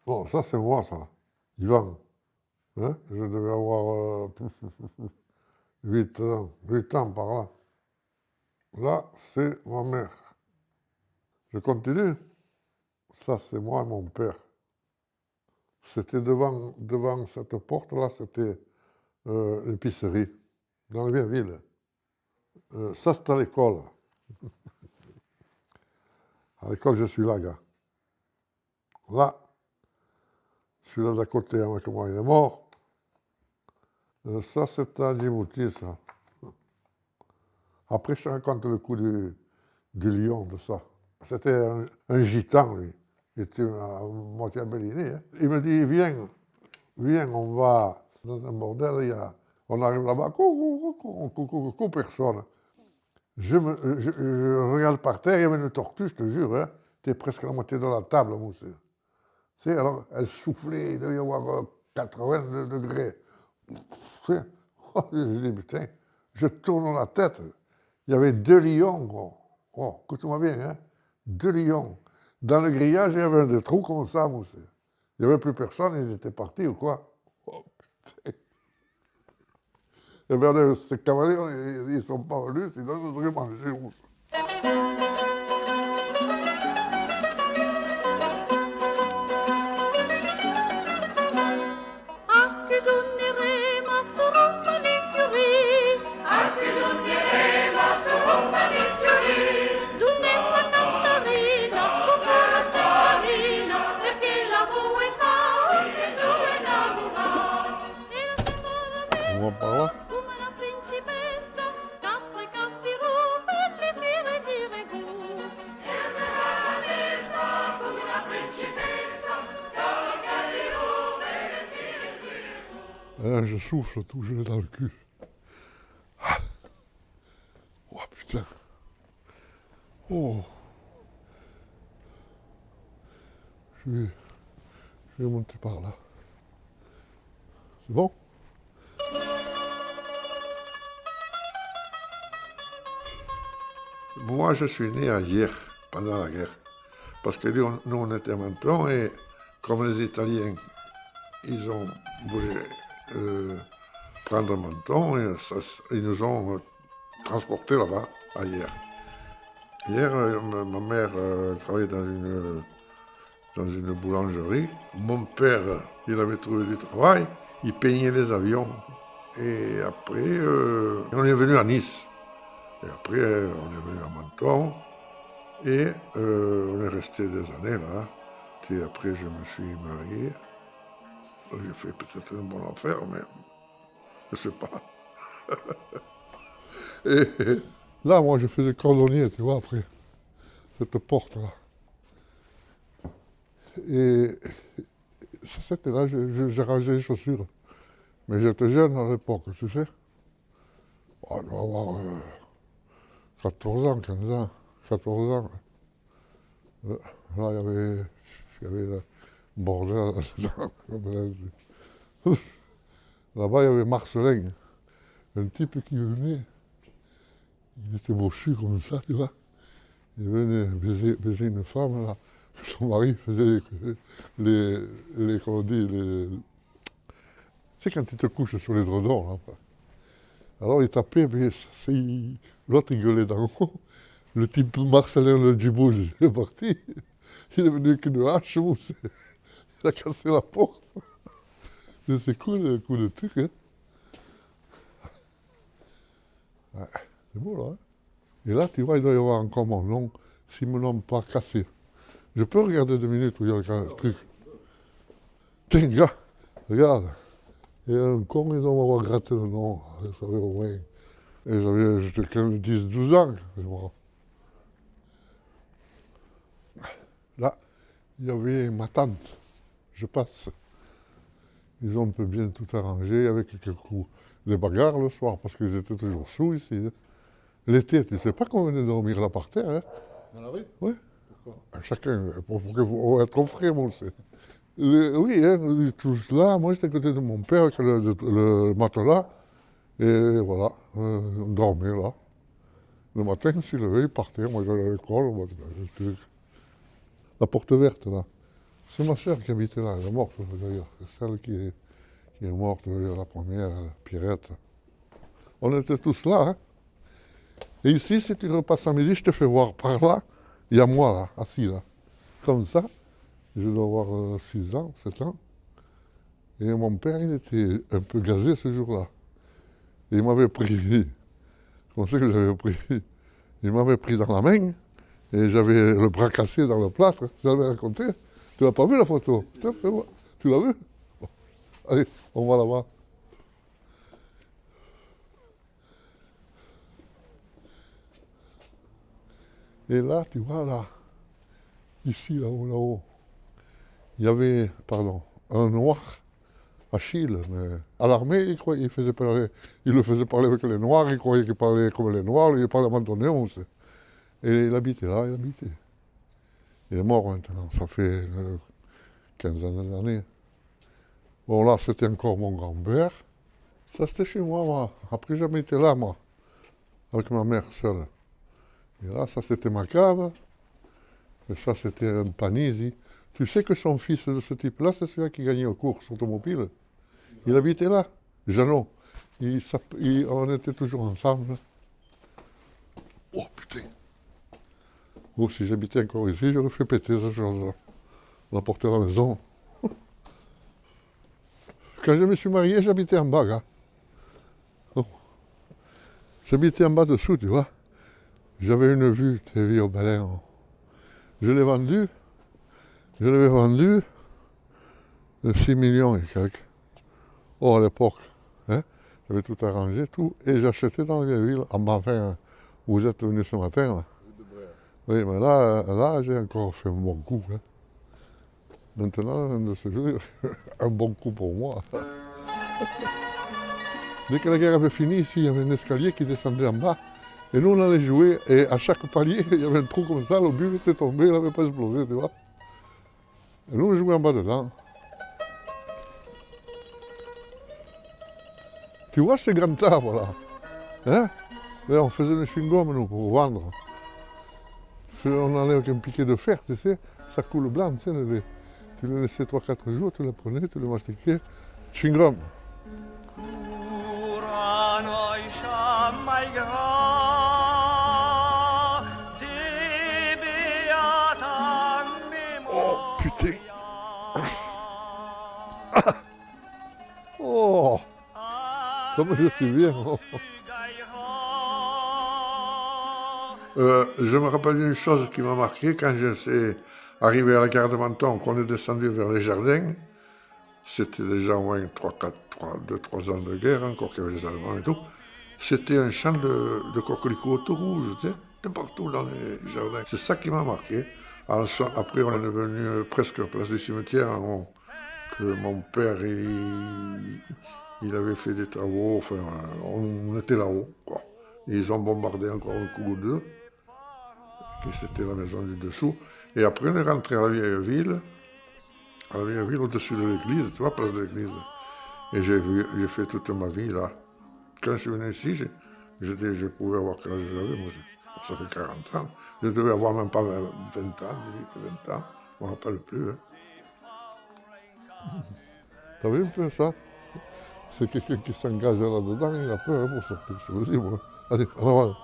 Bon, ça c'est moi, ça. Yvan. Hein? Je devais avoir 8 ans, 8 ans par là. Là, c'est ma mère. Je continue. Ça, c'est moi et mon père. C'était devant cette porte-là, c'était l'épicerie, dans la vieille ville. Ça, c'est à l'école. À l'école, je suis là, gars. Là, celui-là d'à côté avec moi, il est mort. Ça, c'est à Djibouti, ça. Après, je te raconte le coup du lion, de ça. C'était un gitan, lui. Il était à moitié abelliné. Hein. Il me dit, viens, on va dans un bordel, on arrive là-bas, coucou, personne. Je regarde par terre, il y avait une tortue, je te jure, hein. C'était presque la moitié de la table, mousse. Tu sais, alors, elle soufflait, il devait y avoir 82 degrés. Tu sais, je dis, putain, je tourne la tête. Il y avait 2 lions, gros. Oh, écoute-moi bien, hein. 2 lions. Dans le grillage, il y avait des trous comme ça, mousse. Il n'y avait plus personne, ils étaient partis ou quoi. Oh, putain. Et bien, ces cavaliers, ils ne sont pas venus, sinon je serais mangé, mousse. On va par là. Et là, je souffle tout, je l'ai dans le cul. Ah. Oh putain. Oh. Je vais monter par là. C'est bon? Moi, je suis né à Hier, pendant la guerre. Parce que nous, on était à Menton et comme les Italiens, ils ont voulu prendre Menton et ils nous ont transportés là-bas, à Hier. Hier, ma mère travaillait dans une boulangerie. Mon père, il avait trouvé du travail, il peignait les avions. Et après, on est venu à Nice. Et après, on est venu à Menton. Et on est resté des années là. Et après, je me suis marié. J'ai fait peut-être une bonne affaire, mais je ne sais pas. Et là, moi, je faisais cordonnier, tu vois, après cette porte-là. Et c'était là, j'ai rangé les chaussures. Mais j'étais jeune à l'époque, tu sais. Oh, je dois avoir 14 ans, 15 ans, 14 ans. Là, il y avait le bordel. Là-bas, il y avait Marcelin, un type qui venait. Il était bossu comme ça, tu vois. Il venait baiser une femme, là. Son mari faisait comment on dit, tu sais, quand tu te couches sur les dredons, là. Alors il tapait, mais l'autre il gueulait d'en haut. Le type Marcelin le Djibouti, il est parti. Il est venu avec une hache, il a cassé la porte. C'est cool, le coup de truc, hein. Ouais, c'est beau, là. Hein. Et là, tu vois, il doit y avoir encore mon nom, s'ils ne me l'ont pas cassé. Je peux regarder 2 minutes où il y a le truc. Tiens, gars, regarde. Il y a un con, ils doivent m'avoir gratté le nom, ça savait au moins. Et j'étais 10, 12 ans, je me rappelle. Là, il y avait ma tante, je passe. Ils ont un peu bien tout arrangé avec quelques coups de bagarre le soir, parce qu'ils étaient toujours sous ici. Hein. L'été, tu ne sais pas qu'on venait dormir là par terre. Hein. Dans la rue? Oui. Pourquoi? Chacun, pour être au frais, moi aussi. Oui, hein, tous là, moi j'étais à côté de mon père avec le matelas, et voilà, on dormait là. Le matin, je me suis levé, il partait, moi j'allais à l'école, la porte verte là. C'est ma sœur qui habitait là, elle est morte d'ailleurs. C'est celle qui est morte, la première, Pierrette. On était tous là. Hein. Et ici, si tu repasses à midi, je te fais voir par là. Il y a moi là, assis là. Comme ça. Je dois avoir 6 ans, 7 ans. Et mon père, il était un peu gazé ce jour-là. Et il m'avait pris. Comment c'est que j'avais pris? Il m'avait pris dans la main. Et j'avais le bras cassé dans le plâtre. Je l'avais raconté. Tu l'as pas vu la photo? Tu l'as vu? Bon. Allez, on va là-bas. Et là, tu vois, là, ici, là-haut, il y avait, un noir, Achille, mais à l'armée, il le faisait parler avec les noirs, il croyait qu'il parlait comme les noirs, il parlait mantonéon aussi. Et il habitait là, il habitait. Il est mort maintenant, ça fait une quinzaine d'années. Bon, là, c'était encore mon grand-père. Ça, c'était chez moi. Après, j'habitais là, moi, avec ma mère seule. Et là, ça, c'était ma cave. Et ça, c'était un panisi. Tu sais que son fils de ce type-là, c'est celui qui gagnait aux courses automobiles. Il habitait là, Jeannot. On était toujours ensemble. Oh putain! Oh, si j'habitais encore ici, j'aurais fait péter cette chose-là. La porter à la maison. Quand je me suis marié, j'habitais en bas, gars. Oh. J'habitais en bas dessous, tu vois. J'avais une vue, tu vu au Baleine. Je l'ai vendu. Je l'avais vendu 6 millions et quelques. Oh, à l'époque, hein, j'avais tout arrangé, tout, et j'achetais dans la vieille ville, enfin, où vous êtes venu ce matin, là. Oui, mais là j'ai encore fait un bon coup. Hein. Maintenant, de ce jour, un bon coup pour moi. Dès que la guerre avait fini, ici, il y avait un escalier qui descendait en bas, et nous, on allait jouer, et à chaque palier, il y avait un trou comme ça, l'obus était tombé, il n'avait pas explosé, tu vois. Et nous, on jouait en bas dedans. Tu vois ces grands arbres là, hein? Là, on faisait des chewing-gums nous pour vendre. On allait avec un piquet de fer, tu sais, ça coule blanc, tu sais, tu les laissais 3-4 jours, tu les prenais, tu les mastiquais. Chewing-gum. Oh putain! Oh! Comme je suis bien! Oh. Je me rappelle une chose qui m'a marqué quand je suis arrivé à la gare de Menton, qu'on est descendu vers les jardins. C'était déjà au moins 2-3 ans de guerre, encore qu'il y avait les Allemands et tout. C'était un champ de coquelicots tout rouges, tu sais, de partout dans les jardins. C'est ça qui m'a marqué. Après, on est venu presque à la place du cimetière, que mon père, il avait fait des travaux, enfin, on était là-haut, quoi. Ils ont bombardé encore un coup ou deux. C'était la maison du dessous. Et après, on est rentré à la vieille ville au-dessus de l'église, tu vois, place de l'église. Et j'ai fait toute ma vie là. Quand je suis venu ici, je pouvais avoir quel âge j'avais, moi, ça fait 40 ans. Je devais avoir même pas 20 ans, 20 ans, je ne me rappelle plus. Hein. T'as vu un peu ça? C'est quelqu'un qui s'engage là-dedans, il a peur pour sortir, je te le dis, moi. Allez, en avant.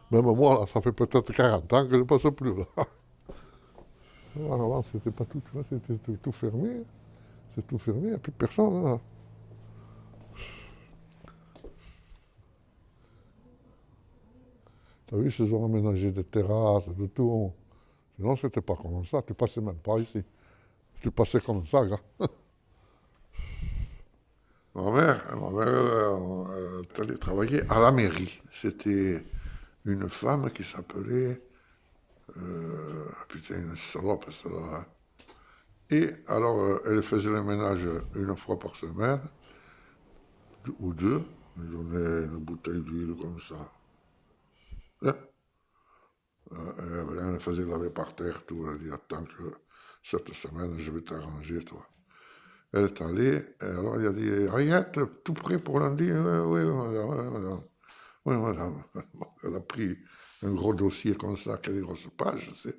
Même moi, là, ça fait peut-être 40 ans que je ne passe plus là. Avant, c'était pas tout, tu vois, c'était tout fermé. C'est tout fermé, il n'y a plus personne là. T'as vu, ils ont aménagé des terrasses, de tout. Sinon, c'était pas comme ça, tu passais même pas ici. Tu passais comme ça, gars. Ma mère, elle allait travailler à la mairie. C'était une femme qui s'appelait... putain, une salope, celle-là. Et alors, elle faisait le ménage une fois par semaine, ou deux. Elle donnait une bouteille d'huile comme ça. Là. Elle faisait laver par terre, tout. Elle a dit, attends que cette semaine, je vais t'arranger, toi. Elle est allée, et alors il a dit, Ariette, tout prêt pour lundi? Oui, madame. Oui, madame. Elle a pris un gros dossier comme ça, qui a des grosses pages, tu sais.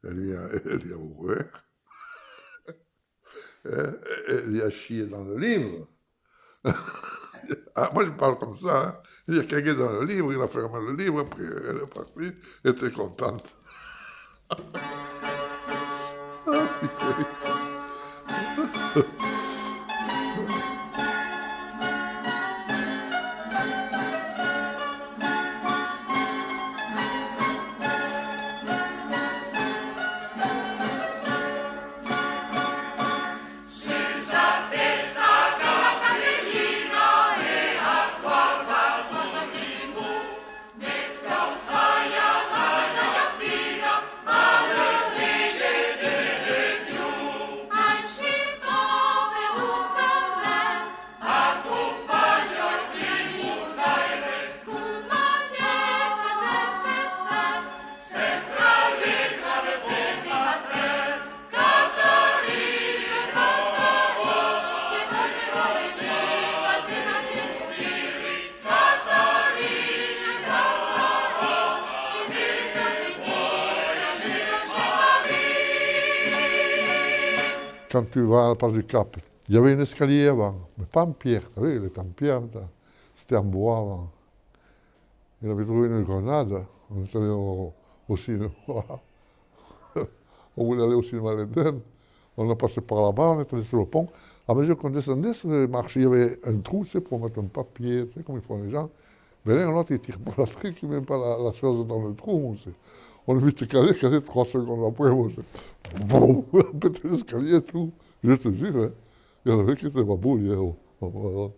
Elle lui a ouvert. Elle lui a chié dans le livre. Ah, moi, je parle comme ça. Hein. Il a cagué dans le livre, il a fermé le livre, puis elle est partie, elle était contente. Quand tu vas à la place du Cap, il y avait un escalier avant, mais pas en pierre, tu savez, il était en pierre, c'était en bois avant. Il avait trouvé une grenade, on est allé au cinéma, voilà. On voulait aller au cinéma l'Éden, on a passé par là-bas, on est allé sur le pont. À mesure qu'on descendait sur les marches, il y avait un trou, tu sais, pour mettre un papier, tu sais, comme ils font les gens. Mais l'un ou l'autre, ils ne tirent pas la trique, ils ne mettent pas la chose dans le trou. On a vu caler 3 secondes après, on a pété l'escalier et tout. Je te jure, hein, il y en avait qui étaient babouilles. Hein, voilà.